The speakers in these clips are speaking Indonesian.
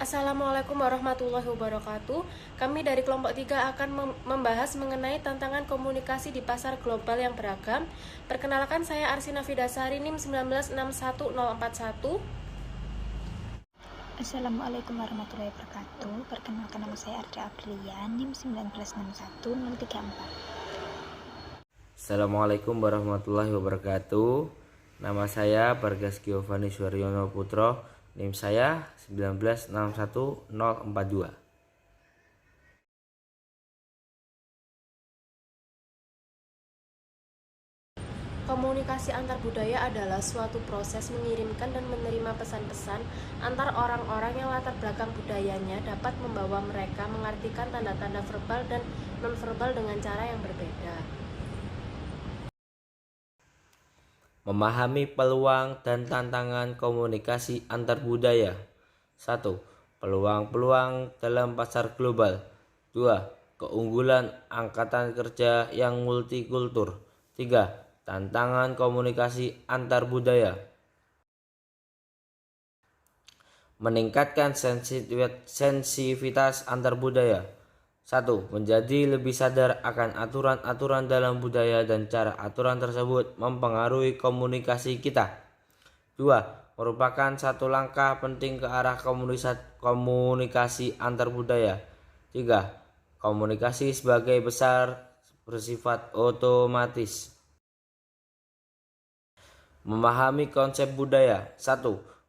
Assalamualaikum warahmatullahi wabarakatuh. Kami dari kelompok 3 akan membahas mengenai tantangan komunikasi di pasar global yang beragam. Perkenalkan, saya Arsina Vidasari, NIM 1961041. Assalamualaikum warahmatullahi wabarakatuh. Perkenalkan, nama saya Arda Aprilia, NIM 1961034. Assalamualaikum warahmatullahi wabarakatuh. Nama saya Bargas Giovanni Suaryono Putro, NIM saya 1961042. Komunikasi antar budaya adalah suatu proses mengirimkan dan menerima pesan-pesan antar orang-orang yang latar belakang budayanya dapat membawa mereka mengartikan tanda-tanda verbal dan nonverbal dengan cara yang berbeda. Memahami peluang dan tantangan komunikasi antar budaya. 1. Peluang-peluang dalam pasar global. 2. Keunggulan angkatan kerja yang multikultur. 3. Tantangan komunikasi antar budaya. Meningkatkan sensitivitas antar budaya. 1. Menjadi lebih sadar akan aturan-aturan dalam budaya dan cara aturan tersebut mempengaruhi komunikasi kita. 2. Merupakan satu langkah penting ke arah komunikasi antar budaya. 3. Komunikasi sebagai besar bersifat otomatis. Memahami konsep budaya. 1.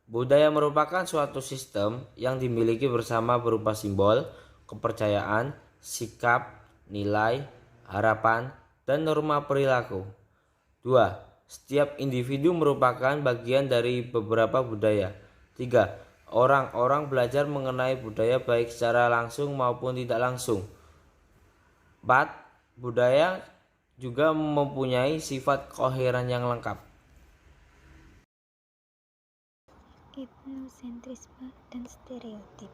Budaya merupakan suatu sistem yang dimiliki bersama berupa simbol, kepercayaan, sikap, nilai, harapan, dan norma perilaku. 2. Setiap individu merupakan bagian dari beberapa budaya. 3. Orang-orang belajar mengenai budaya baik secara langsung maupun tidak langsung. 4. Budaya juga mempunyai sifat koheren yang lengkap. Etnosentrisme dan stereotip.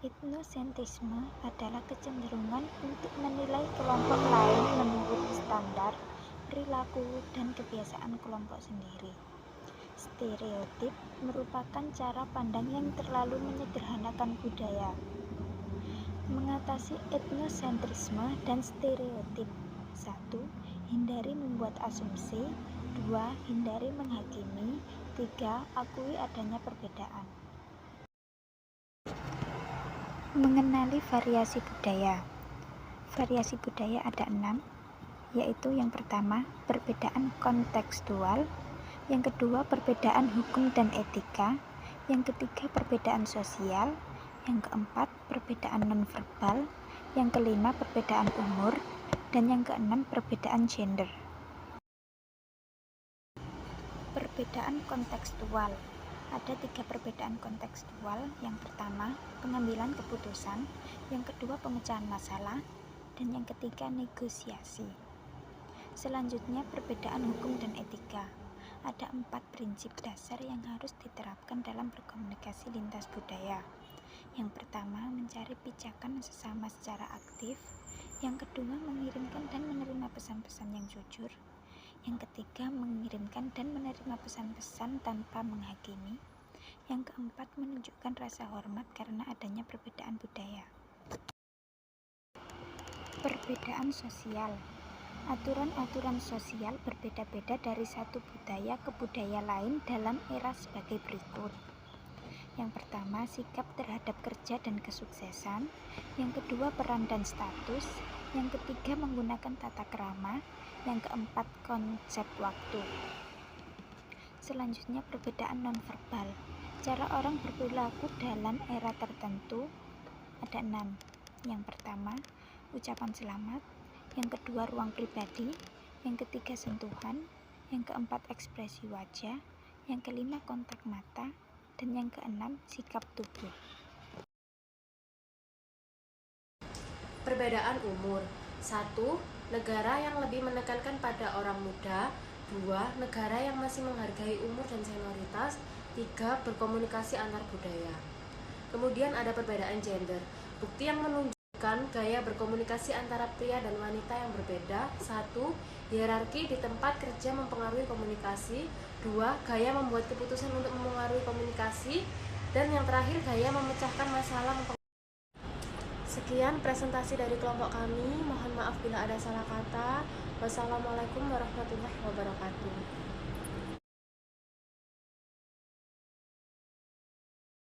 Etnosentrisme adalah kecenderungan untuk menilai kelompok lain menurut standar, perilaku, dan kebiasaan kelompok sendiri. Stereotip merupakan cara pandang yang terlalu menyederhanakan budaya. Mengatasi etnosentrisme dan stereotip. 1. Hindari membuat asumsi. 2. Hindari menghakimi. 3. Akui adanya perbedaan. Mengenali variasi budaya. Variasi budaya ada 6, yaitu yang pertama, perbedaan kontekstual, yang kedua, perbedaan hukum dan etika, yang ketiga, perbedaan sosial, yang keempat, perbedaan nonverbal, yang kelima, perbedaan umur, dan yang keenam, perbedaan gender. Perbedaan kontekstual. Ada 3 perbedaan kontekstual. Yang pertama, pengambilan keputusan, yang kedua, pemecahan masalah, dan yang ketiga, negosiasi. Selanjutnya, perbedaan hukum dan etika. Ada 4 prinsip dasar yang harus diterapkan dalam berkomunikasi lintas budaya. Yang pertama, mencari pijakan sesama secara aktif. Yang kedua, mengirimkan dan menerima pesan-pesan yang jujur. Yang ketiga, mengirimkan dan menerima pesan-pesan tanpa menghakimi. Yang keempat, menunjukkan rasa hormat karena adanya perbedaan budaya. Perbedaan sosial. Aturan-aturan sosial berbeda-beda dari satu budaya ke budaya lain dalam era sebagai berikut. Yang pertama, sikap terhadap kerja dan kesuksesan. Yang kedua, peran dan status. Yang ketiga, menggunakan tata krama. Yang keempat, konsep waktu. Selanjutnya, perbedaan nonverbal. Cara orang berperilaku dalam era tertentu ada 6. Yang pertama, ucapan selamat. Yang kedua, ruang pribadi. Yang ketiga, sentuhan. Yang keempat, ekspresi wajah. Yang kelima, kontak mata. Dan yang keenam, sikap tubuh. Perbedaan umur. 1. Negara yang lebih menekankan pada orang muda. 2. Negara yang masih menghargai umur dan senioritas. 3. Berkomunikasi antar budaya. Kemudian ada perbedaan gender. Bukti yang menunjukkan gaya berkomunikasi antara pria dan wanita yang berbeda. 1. Hierarki di tempat kerja mempengaruhi komunikasi. 2. Gaya membuat keputusan untuk mempengaruhi komunikasi. Dan yang terakhir, gaya memecahkan masalah. Sekian presentasi dari kelompok kami. Mohon maaf bila ada salah kata. Wassalamualaikum warahmatullahi wabarakatuh.